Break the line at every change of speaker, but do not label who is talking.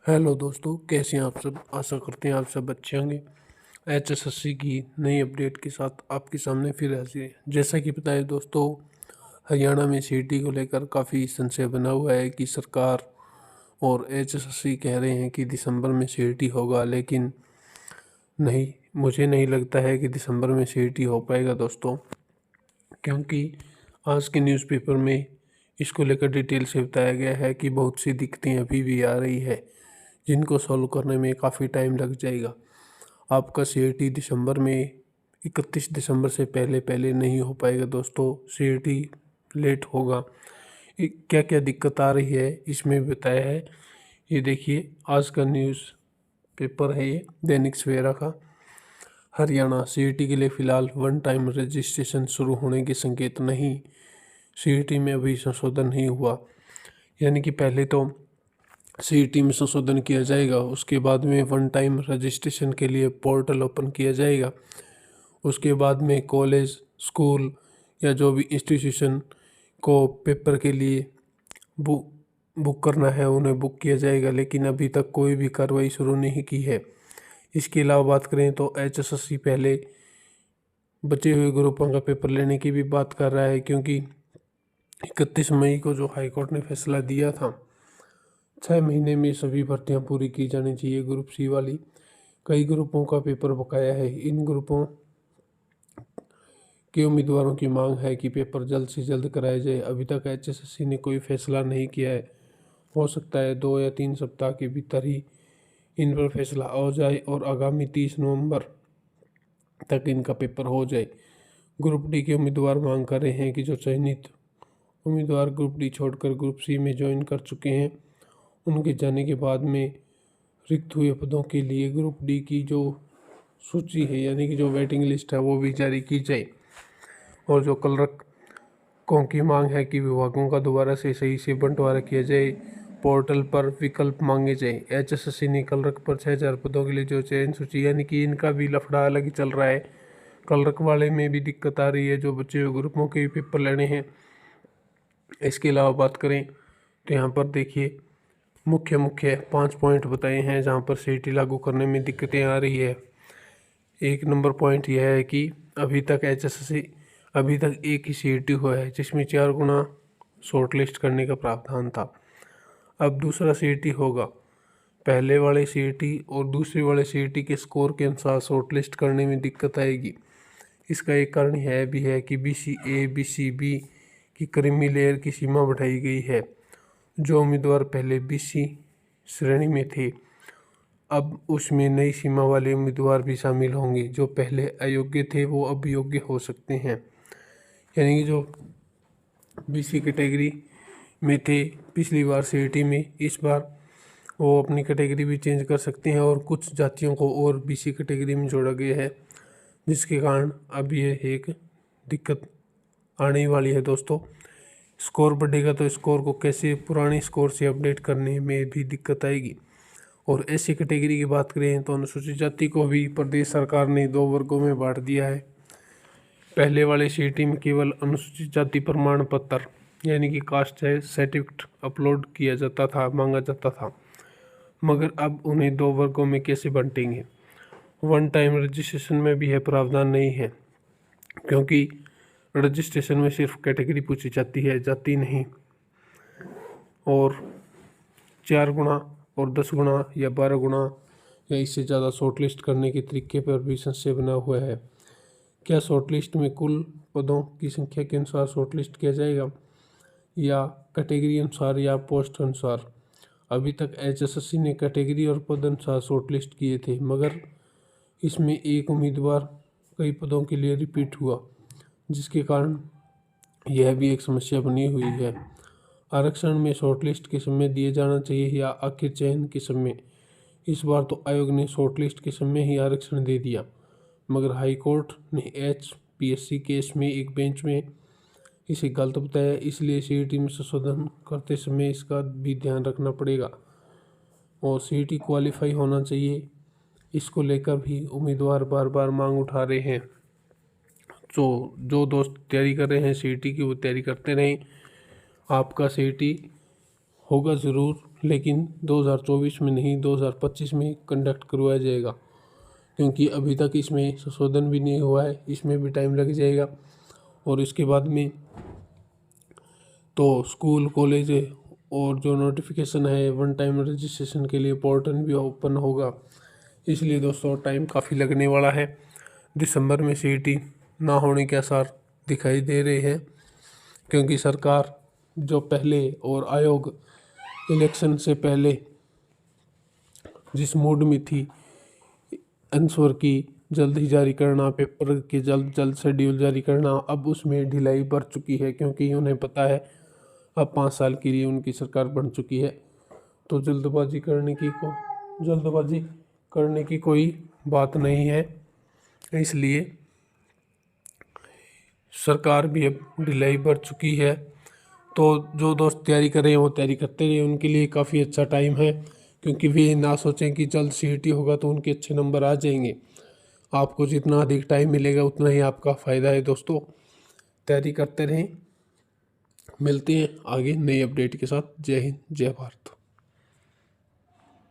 Hello दोस्तों, कैसे हैं आप सब। आशा करते हैं आप सब अच्छे होंगे। एचएसएससी की नई अपडेट के साथ आपके सामने फिर हाजिर है। जैसा कि पता है दोस्तों, हरियाणा में सीईटी को लेकर काफ़ी संशय बना हुआ है कि सरकार और एचएसएससी कह रहे हैं कि दिसंबर में सीईटी होगा, लेकिन नहीं, मुझे नहीं लगता है कि दिसंबर में सीईटी हो पाएगा दोस्तों, क्योंकि आज के न्यूज़पेपर में इसको लेकर डिटेल से बताया गया है कि बहुत सी दिक्कतें अभी भी आ रही है जिनको सॉल्व करने में काफ़ी टाइम लग जाएगा। आपका सीईटी दिसंबर में 31 दिसंबर से पहले पहले नहीं हो पाएगा दोस्तों, सीईटी लेट होगा। क्या क्या दिक्कत आ रही है इसमें भी बताया है। ये देखिए, आज का न्यूज़ पेपर है ये, दैनिक सवेरा का। हरियाणा सीईटी के लिए फ़िलहाल वन टाइम रजिस्ट्रेशन शुरू होने के संकेत नहीं। सीईटी में अभी संशोधन नहीं हुआ, यानी कि पहले तो सीईटी में संशोधन किया जाएगा, उसके बाद में वन टाइम रजिस्ट्रेशन के लिए पोर्टल ओपन किया जाएगा। उसके बाद में कॉलेज, स्कूल या जो भी इंस्टीट्यूशन को पेपर के लिए बुक करना है उन्हें बुक किया जाएगा, लेकिन अभी तक कोई भी कार्रवाई शुरू नहीं की है। इसके अलावा बात करें तो एचएसएससी पहले बचे हुए ग्रुपों का पेपर लेने की भी बात कर रहा है, क्योंकि 31 मई को जो हाईकोर्ट ने फैसला दिया था 6 महीने में सभी भर्तियां पूरी की जानी चाहिए ग्रुप सी वाली। कई ग्रुपों का पेपर बकाया है। इन ग्रुपों के उम्मीदवारों की मांग है कि पेपर जल्द से जल्द कराया जाए। अभी तक एचएसएससी ने कोई फैसला नहीं किया है। हो सकता है 2 या 3 सप्ताह के भीतर ही इन पर फैसला हो जाए और आगामी 30 नवंबर तक इनका पेपर हो जाए। ग्रुप डी के उम्मीदवार मांग कर रहे हैं कि जो चयनित उम्मीदवार ग्रुप डी छोड़कर ग्रुप सी में ज्वाइन कर चुके हैं, उनके जाने के बाद में रिक्त हुए पदों के लिए ग्रुप डी की जो सूची है, यानी कि जो वेटिंग लिस्ट है, वो भी जारी की जाए। और जो क्लर्कों की मांग है कि विभागों का दोबारा से सही से बंटवारा किया जाए, पोर्टल पर विकल्प मांगे जाए। एचएसएससी ने क्लर्क पर 6000 पदों के लिए जो चयन सूची, यानी कि इनका भी लफड़ा अलग ही चल रहा है। क्लर्क वाले में भी दिक्कत आ रही है, जो बच्चे हुए ग्रुपों के पेपर लेने हैं। इसके अलावा बात करें तो यहाँ पर देखिए, मुख्य 5 पॉइंट बताए हैं जहाँ पर सीईटी लागू करने में दिक्कतें आ रही है। 1 नंबर पॉइंट यह है कि अभी तक एक ही सीईटी हुआ है, जिसमें 4 गुना शॉर्ट लिस्ट करने का प्रावधान था। अब दूसरा सीईटी होगा। पहले वाले सीईटी और दूसरे वाले सीईटी के स्कोर के अनुसार शॉर्ट लिस्ट करने में दिक्कत आएगी। इसका एक कारण यह भी है कि BCA BCB की क्रीमी लेयर की सीमा बढ़ाई गई है। जो उम्मीदवार पहले BC श्रेणी में थे, अब उसमें नई सीमा वाले उम्मीदवार भी शामिल होंगे। जो पहले अयोग्य थे वो अब योग्य हो सकते हैं, यानी कि जो BC कैटेगरी में थे पिछली बार सीईटी में, इस बार वो अपनी कैटेगरी भी चेंज कर सकते हैं और कुछ जातियों को और BC कैटेगरी में जोड़ा गया है, जिसके कारण अब ये एक दिक्कत आने वाली है दोस्तों। स्कोर बढ़ेगा तो स्कोर को कैसे पुराने स्कोर से अपडेट करने में भी दिक्कत आएगी। और ऐसी कैटेगरी की बात करें तो अनुसूचित जाति को भी प्रदेश सरकार ने 2 वर्गों में बांट दिया है। पहले वाले सीईटी में केवल अनुसूचित जाति प्रमाण पत्र, यानी कि कास्ट सर्टिफिकेट अपलोड किया जाता था, मांगा जाता था, मगर अब उन्हें 2 वर्गों में कैसे बांटेंगे। वन टाइम रजिस्ट्रेशन में भी है प्रावधान नहीं है, क्योंकि रजिस्ट्रेशन में सिर्फ कैटेगरी पूछी जाती है, जाति नहीं। और 4 गुना और 10 गुना या 12 गुना या इससे ज़्यादा शॉर्ट लिस्ट करने के तरीके पर भी संशय बना हुआ है। क्या शॉर्ट लिस्ट में कुल पदों की संख्या के अनुसार शॉर्ट लिस्ट किया जाएगा या कैटेगरी अनुसार या पोस्ट अनुसार। अभी तक एचएसएससी ने कैटेगरी और पद अनुसार शॉर्ट लिस्ट किए थे, मगर इसमें एक उम्मीदवार कई पदों के लिए रिपीट हुआ, जिसके कारण यह भी एक समस्या बनी हुई है। आरक्षण में शॉर्टलिस्ट के समय दिए जाना चाहिए या आखिर चयन के समय। इस बार तो आयोग ने शॉर्टलिस्ट के समय ही आरक्षण दे दिया, मगर हाईकोर्ट ने HPSC केस में एक बेंच में इसे गलत बताया। इसलिए सीईटी में संशोधन करते समय इसका भी ध्यान रखना पड़ेगा और सीईटी क्वालिफाई होना चाहिए। इसको लेकर भी उम्मीदवार बार बार मांग उठा रहे हैं। तो जो दोस्त तैयारी कर रहे हैं सीईटी की, वो तैयारी करते रहें। आपका सीईटी होगा ज़रूर, लेकिन 2024 में नहीं 2025 में कंडक्ट करवाया जाएगा, क्योंकि अभी तक इसमें संशोधन भी नहीं हुआ है, इसमें भी टाइम लग जाएगा। और इसके बाद में तो स्कूल कॉलेज और जो नोटिफिकेशन है वन टाइम रजिस्ट्रेशन के लिए पोर्टल भी ओपन होगा, इसलिए दोस्तों टाइम काफ़ी लगने वाला है। दिसंबर में सीईटी ना होने के आसार दिखाई दे रहे हैं, क्योंकि सरकार जो पहले और आयोग इलेक्शन से पहले जिस मूड में थी, आंसर की जल्द ही जारी करना, पेपर के जल्द शेड्यूल जारी करना, अब उसमें ढिलाई बढ़ चुकी है, क्योंकि उन्हें पता है अब 5 साल के लिए उनकी सरकार बन चुकी है। तो जल्दबाजी करने की कोई बात नहीं है, इसलिए सरकार भी अब ढिलाई बढ़ चुकी है। तो जो दोस्त तैयारी कर रहे हैं वो तैयारी करते रहे, उनके लिए काफ़ी अच्छा टाइम है, क्योंकि वे ना सोचें कि जल्द सीईटी होगा तो उनके अच्छे नंबर आ जाएंगे। आपको जितना अधिक टाइम मिलेगा उतना ही आपका फ़ायदा है दोस्तों। तैयारी करते रहें, मिलते हैं आगे नई अपडेट के साथ। जय हिंद, जय भारत।